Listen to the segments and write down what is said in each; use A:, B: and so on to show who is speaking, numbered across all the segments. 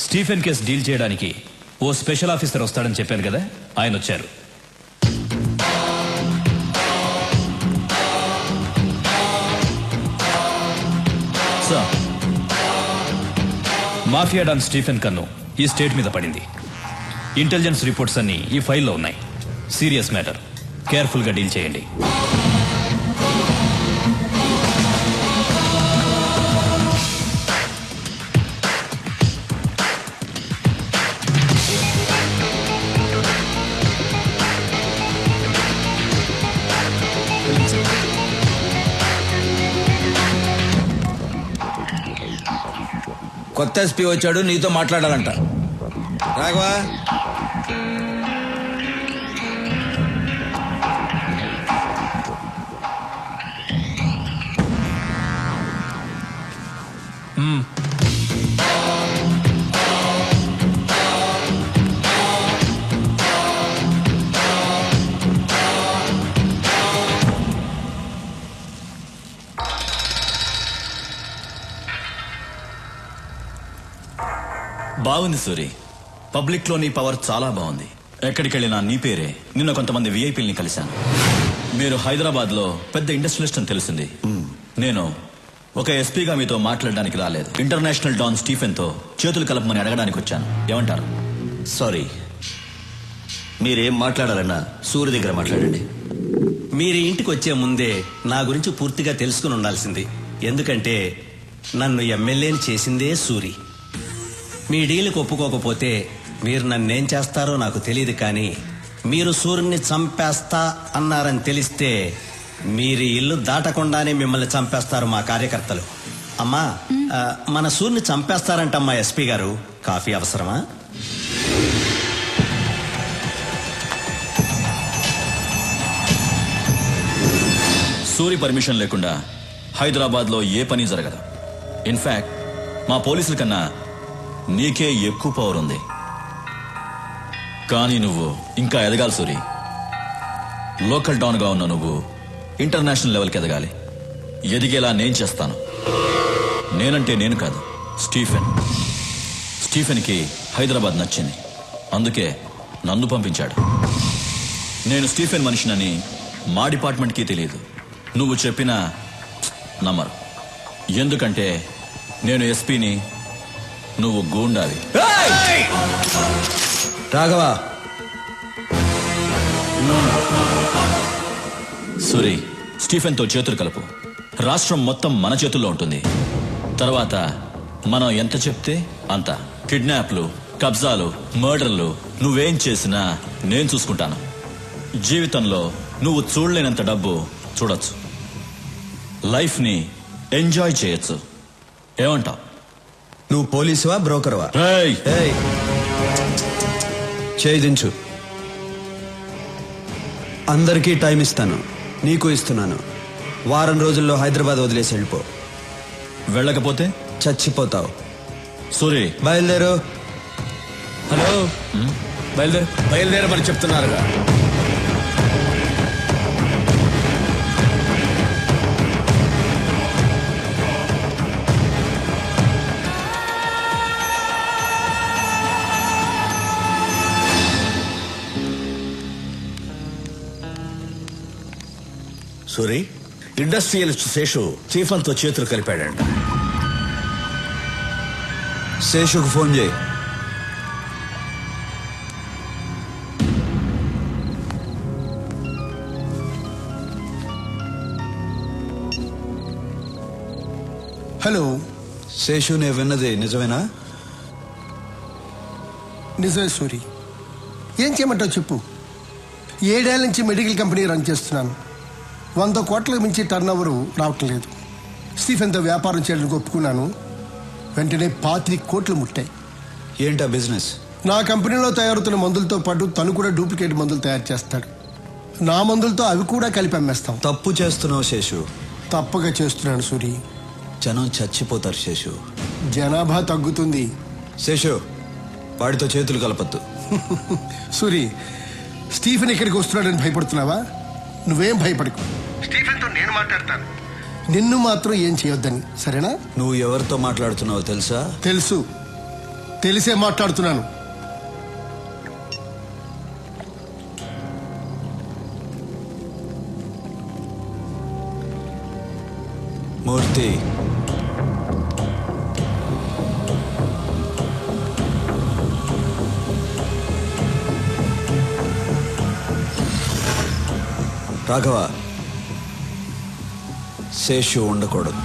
A: Stephen case deal చేయడానికి ఓ special officer వస్తాడని చెప్పాను కదా, ఆయన వచ్చారు. సార్, మాఫియా డాన్ స్టీఫెన్ కన్ను ఈ స్టేట్ మీద పడింది. ఇంటెలిజెన్స్ రిపోర్ట్స్ అన్ని ఈ ఫైల్లో ఉన్నాయి. సీరియస్ మ్యాటర్, కేర్ఫుల్ గా డీల్ చేయండి.
B: కొత్త ఎస్పీ వచ్చాడు, నీతో మాట్లాడాలంట. రాఘవా,
C: బాగుంది సూరి. పబ్లిక్ లో నీ పవర్ చాలా బాగుంది. ఎక్కడికి వెళ్ళినా నీ పేరే. నిన్న కొంతమంది విఐపీల్ని కలిశాను. మీరు హైదరాబాద్ లో పెద్ద ఇండస్ట్రియలిస్ట్ అని తెలిసింది. నేను ఒక ఎస్పీగా మీతో మాట్లాడడానికి రాలేదు. ఇంటర్నేషనల్ డాన్ స్టీఫెన్ తో చేతులు కలపమని అడగడానికి వచ్చాను. ఏమంటారు?
D: సారీ, మీరేం మాట్లాడాలన్నా సూర్య దగ్గర మాట్లాడండి.
E: మీరు ఇంటికి వచ్చే ముందే నా గురించి పూర్తిగా తెలుసుకుని ఉండాల్సింది. ఎందుకంటే నన్ను ఎమ్మెల్యేని చేసిందే సూరి. మీ డీల్కి ఒప్పుకోకపోతే మీరు నన్నేం చేస్తారో నాకు తెలియదు, కానీ మీరు సూర్యుని చంపేస్తా అన్నారని తెలిస్తే మీరు ఇల్లు దాటకుండానే మిమ్మల్ని చంపేస్తారు మా కార్యకర్తలు. అమ్మా, మన సూర్యుని చంపేస్తారంటమ్మా ఎస్పీ గారు. కాఫీ అవసరమా?
C: సూరి పర్మిషన్ లేకుండా హైదరాబాద్ లో ఏ పని జరగదు. ఇన్ఫాక్ట్ మా పోలీసుల కన్నా నీకే ఎక్కువ పవర్ ఉంది. కానీ నువ్వు ఇంకా ఎదగాలి సూరి. లోకల్ డాన్ గా ఉన్న నువ్వు ఇంటర్నేషనల్ లెవెల్కి ఎదగాలి. ఎదిగేలా నేను చేస్తాను. నేనంటే నేను కాదు, స్టీఫెన్. స్టీఫెన్కి హైదరాబాద్ నచ్చింది, అందుకే నన్ను పంపించాడు. నేను స్టీఫెన్ మనిషినని మా డిపార్ట్మెంట్కి తెలియదు. నువ్వు చెప్పినా నమ్మరు. ఎందుకంటే నేను ఎస్పీని, నువ్వు గూండావి.
B: రాఘవా,
C: సూరి, స్టీఫెన్ తో చేతులు కలుపు. రాష్ట్రం మొత్తం మన చేతుల్లో ఉంటుంది. తర్వాత మనం ఎంత చెప్తే అంత. కిడ్నాప్లు, కబ్జాలు, మర్డర్లు నువ్వేం చేసినా నేను చూసుకుంటాను. జీవితంలో నువ్వు చూడలేనంత డబ్బు చూడొచ్చు. లైఫ్ ని ఎంజాయ్ చేయొచ్చు. ఏమంటావు?
B: నువ్వు పోలీసువా, బ్రోకర్వా? చేయించు. అందరికీ టైం ఇస్తాను, నీకు ఇస్తున్నాను. వారం రోజుల్లో హైదరాబాద్ వదిలేసి వెళ్ళిపో.
C: వెళ్ళకపోతే
B: చచ్చిపోతావు.
C: సూరి,
B: బయలుదేరు.
A: హలో,
B: బయలుదేరమని చెప్తున్నారుగా.
D: సూరి, ఇండస్ట్రియలిస్ట్ శేషు చీఫన్తో చేతులు కలిపాడంట.
B: శేషుకు ఫోన్ చేయి.
F: హలో
B: శేషు, నేను విన్నది నిజమేనా?
F: నిజమే సూరి. ఏం చేయమంటావు చెప్పు. 7 ఏళ్ల నుంచి మెడికల్ కంపెనీ రన్ చేస్తున్నాను. 100 కోట్లకు మించి టర్న్ ఓవర్ రావటం లేదు. స్టీఫెన్తో వ్యాపారం చేయడానికి ఒప్పుకున్నాను. వెంటనే 25 కోట్లు ముట్టాయి.
B: ఏంటా బిజినెస్?
F: నా కంపెనీలో తయారవుతున్న మందులతో పాటు తను కూడా డూప్లికేట్ మందులు తయారు చేస్తాడు. నా మందులతో అవి కూడా కలిపి అమ్మేస్తాం.
B: తప్పు చేస్తున్నావు శేషు.
F: తప్పగా చేస్తున్నాను సూరి.
B: జనం చచ్చిపోతారు శేషు.
F: జనాభా తగ్గుతుంది.
B: శేషు, వాడితో చేతులు కలపద్దు.
F: సూరి, స్టీఫెన్ ఇక్కడికి వస్తున్నాడని భయపడుతున్నావా? నువ్వేం భయపడకు. స్టీఫెన్తో నేను మాట్లాడతాను. నిన్ను మాత్రం ఏం చేయొద్దని, సరేనా?
B: నువ్వు ఎవరితో మాట్లాడుతున్నావో తెలుసా?
F: తెలుసు. తెలిసే మాట్లాడుతున్నాను.
B: మూర్తి, రాఘవ, శేషు ఉండకూడదు.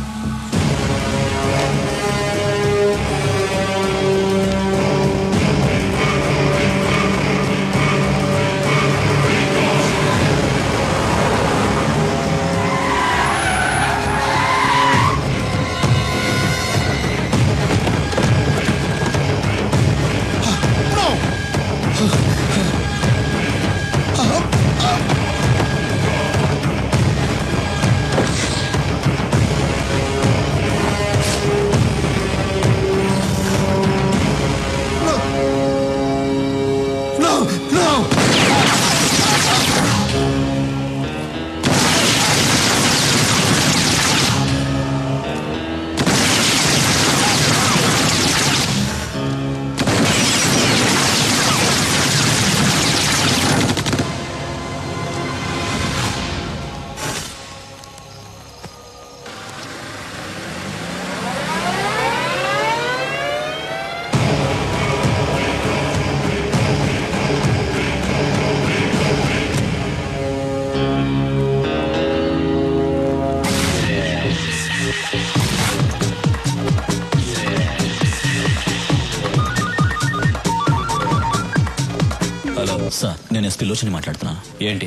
C: సార్, నేను ఎస్పీ లోచని మాట్లాడుతున్నాను.
A: ఏంటి?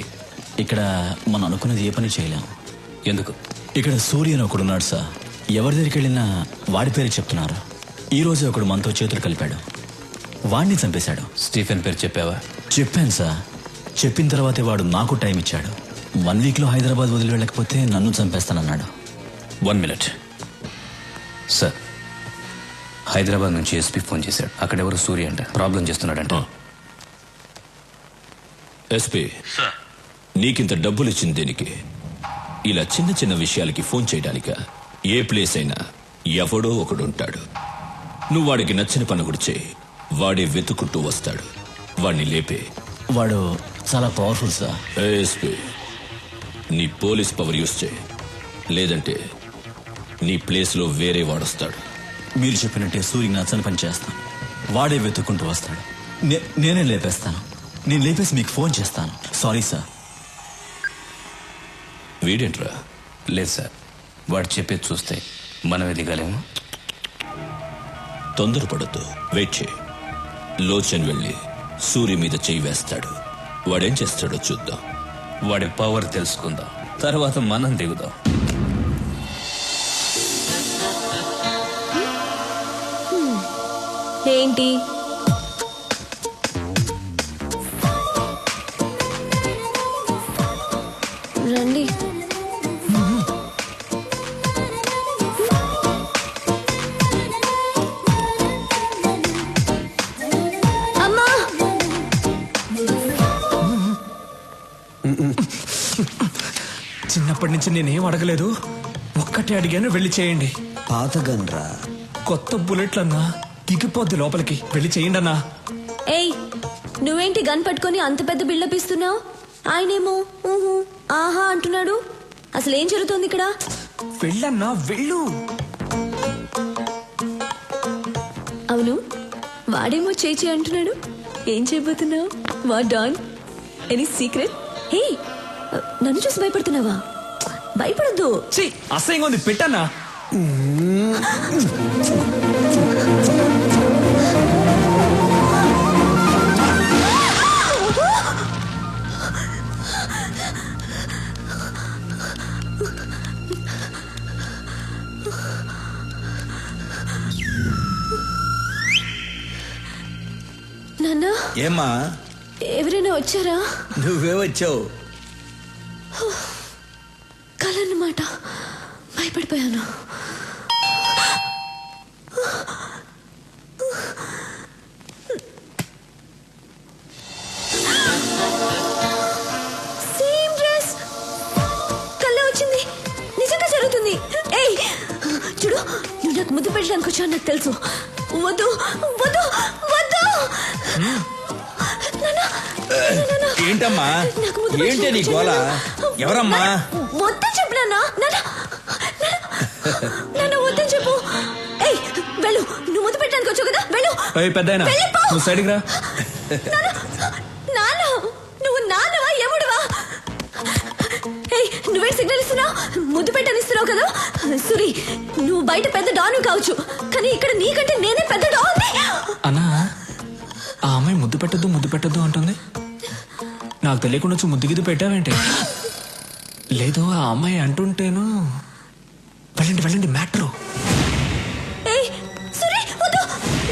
C: ఇక్కడ మనం అనుకున్నది ఏ పని చేయలేం.
A: ఎందుకు?
C: ఇక్కడ సూర్య అని ఒకడున్నాడు సార్. ఎవరి దగ్గరికి వెళ్ళినా వాడి పేరు చెప్తున్నారు. ఈ రోజు ఒకడు మనతో చేతులు కలిపాడు, వాడిని చంపేశాడు.
A: స్టీఫెన్ పేరు చెప్పావా?
C: చెప్పాను సార్. చెప్పిన తర్వాతే వాడు నాకు టైం ఇచ్చాడు. 1 వీక్లో హైదరాబాద్ వదిలి వెళ్ళకపోతే నన్ను చంపేస్తానన్నాడు.
A: 1 మినిట్ సార్. హైదరాబాద్ నుంచి ఎస్పీ ఫోన్ చేశాడు. అక్కడెవరు సూర్య అంట ప్రాబ్లం చేస్తున్నాడంట.
G: ఎస్పీ, నీకింత డబ్బులు ఇచ్చింది దేనికి? ఇలా చిన్న చిన్న విషయాలకి ఫోన్ చేయడానిక? ఏ ప్లేస్ అయినా ఎవడో ఒకడు ఉంటాడు. నువ్వు వాడికి నచ్చిన పని కూడా చేయి, వాడే వెతుకుంటూ వస్తాడు. వాడిని లేపే.
C: వాడు చాలా పవర్ఫుల్ సార్.
G: ఎస్పీ, నీ పోలీస్ పవర్ యూస్ చేయి, లేదంటే నీ ప్లేస్లో వేరే వాడొస్తాడు.
C: మీరు చెప్పినట్టే సూర్యకి నచ్చని పని చేస్తాను. వాడే వెతుక్కుంటూ వస్తాడు. నేనే లేపేస్తాను. నేను లేపేసి మీకు ఫోన్ చేస్తాను. Sorry sir.
G: వీడేంట్రా?
A: లేదు సార్, వాడు చెప్పేది చూస్తే మనం ఎదిగలేము.
G: తొందరపడద్దు, వెయిట్ చేయి. లోచన్ వెళ్ళి సూర్య మీద చేయి వేస్తాడు. వాడేం చేస్తాడో చూద్దాం.
A: వాడి పవర్ తెలుసుకుందాం, తర్వాత మనం దిగుదాం.
H: ఏంటి? రండి. అమ్మా!
I: చిన్నప్పటి నుంచి నేనేం అడగలేదు, ఒక్కటే అడిగాను, వెళ్ళి చేయండి.
B: పాత గన్రా.
I: కొత్త బుల్లెట్లన్నా దిగిపోద్ది లోపలికి, వెళ్ళి చేయండి అన్నా.
H: ఏయ్, నువ్వేంటి గన్ పట్టుకొని అంత పెద్ద బిల్డప్ ఇస్తున్నావు? ఆయనేమో ఊహు ఆహా అంటున్నాడు. అసలు ఏం జరుగుతోంది ఇక్కడ?
I: వెళ్ళన్నా, వెళ్ళు.
H: అవును, వాడేమో చేయి అంటున్నాడు. ఏం చేయబోతున్నావు? వా డాన్? Any secret? హే, నన్ను చూసి భయపడుతున్నావా? భయపడద్దు.
I: ఛీ, అసహ్యంగా ఉంది, పెట్టన్నా.
H: నాన్న,
E: ఏమ్మా,
H: ఎవరైనా వచ్చారా?
E: నువ్వే వచ్చావు.
H: కలన్నమాట, భయపడిపోయాను. సేమ్ డ్రెస్, కళ్ళ వచ్చింది. నిజంగా జరుగుతుంది. ఏయ్ చూడు, నువ్వు నాకు ముద్దు పెట్టడానికి వచ్చావు నాకు తెలుసు. వద్దు వద్దు.
D: ఏంటమ్మా
H: నాకు ముద్దు పెట్టి
D: ఏంటి నీ గోల ఎవరమ్మా
H: వద్దని చెప్పు నాన్న నాన్న వద్దని చెప్పు. ఏయ్ వెళ్ళు, నువ్వు ముద్దు పెట్టడానికి వచ్చావు కదా, వెళ్ళు.
I: పెద్దాయనా
H: వెళ్ళిపో.
I: నువ్వు సైడ్కి రా.
H: నాన్న నువ్వు నాన్నవా ఎముడువా? ఏయ్ నువ్వేం సిగ్నల్ ఇస్తున్నావు? ముద్దు పెట్టని ఇస్తున్నావు కదా. సురి, నువ్వు బయట పెద్ద డాను కావచ్చు, కానీ ఇక్కడ నీకంటే నేనే పెద్ద డాన్.
I: అన్నా ఆ అమ్మాయి ముద్దు పెట్టద్దు అంటుంది. నాకు తెలియకుండా వచ్చి ముద్దు గిద్దు పెట్టావేంటి? లేదు ఆ అమ్మాయి అంటుంటేను. వెళ్ళండి మ్యాటరు.
H: ఏయ్ సురి వద్దు,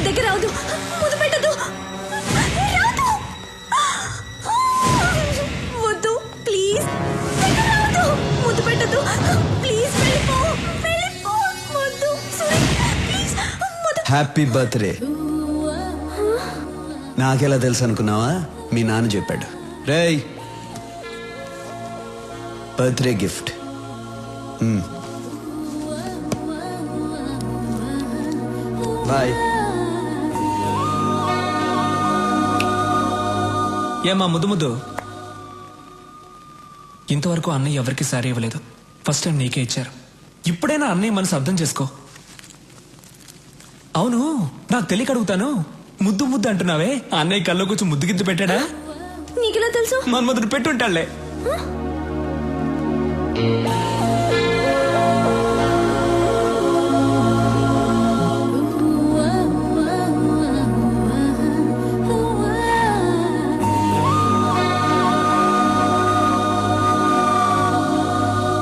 H: దగ్గర రావద్దు, ముద్దు పెట్టద్దు, రావద్దు, వద్దు ప్లీజ్, దగ్గర రావద్దు, ముద్దు పెట్టద్దు ప్లీజ్, వెళ్ళిపో వద్దు సురి ప్లీజ్, ముద్దు.
B: Happy birthday. నాకెలా తెలుసు అనుకున్నావా? మీ నాన్న చెప్పాడు. రేయ్, బర్త్డే గిఫ్ట్. బాయ్.
I: ఏమా ముద్దు ఇంతవరకు అన్నయ్య ఎవరికి సారీ ఇవ్వలేదు. ఫస్ట్ టైం నీకే ఇచ్చారు. ఇప్పుడైనా అన్నయ్య మనసు అర్థం చేసుకో. అవును, నాకు తెలియక అడుగుతాను, ముద్దు అంటున్నావే, ఆ అన్నయ్య కల్లో కొంచెం ముద్దు గిద్దు పెట్టాడా?
H: నీకెలా తెలుసు?
I: మన ముద్దు పెట్టుంటాళ్లే.